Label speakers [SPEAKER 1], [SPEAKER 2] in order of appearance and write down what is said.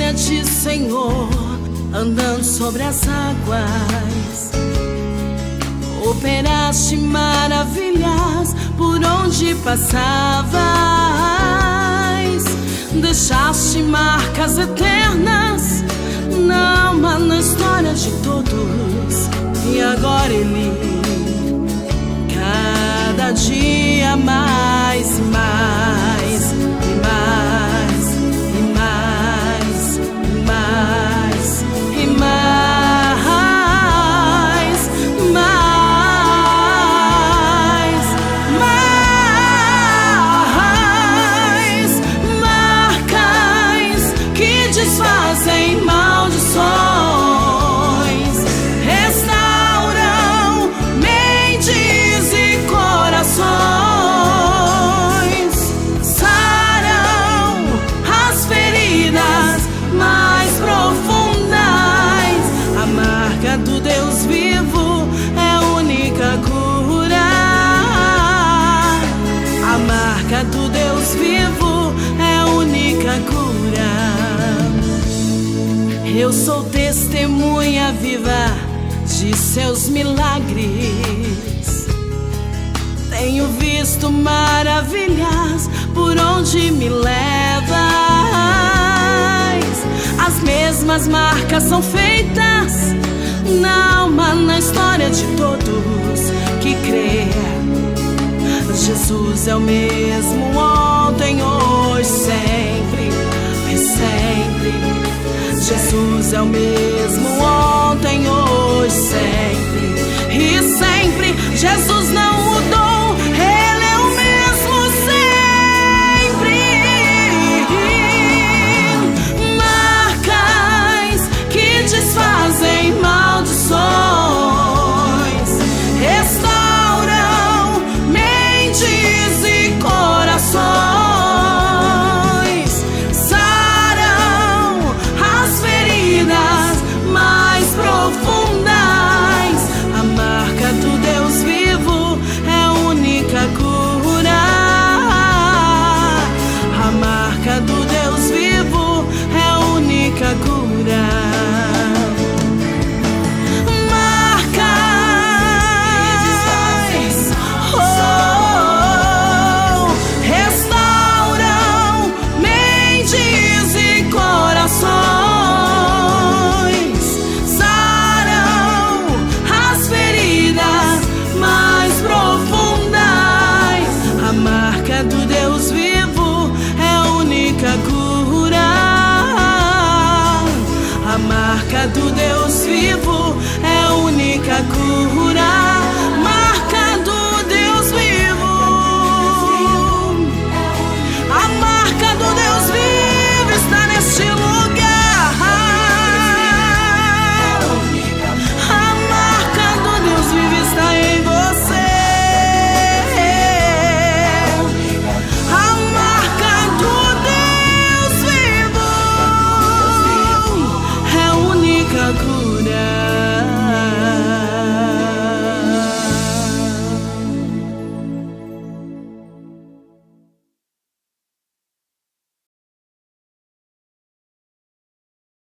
[SPEAKER 1] repente, Senhor, andando sobre as águas, operaste maravilhas por onde passavas, deixaste marcas eternas na alma, na história de todos. E agora Ele, cada dia mais e mais e mais e mais e mais e mais, marcas que desfazem maldições, restauram mentes e corações, saram as feridas mais profundas. A marca do Deus vivo é a única cura. A marca do Deus vivo é a única cura. Eu sou testemunha viva de seus milagres. Tenho visto maravilhas por onde me levas. As mesmas marcas são feitas na alma, na história de todos que crê. Jesus é o mesmo ontem, hoje, sempre e sempre. Jesus é o mesmo ontem, hoje, sempre e sempre. Jesus não mudou, Ele é o mesmo sempre. Marcas que desfazem maldições, restauram mentes e corações, saram as feridas mais profundas. A marca do Deus vivo é a única cura. A marca do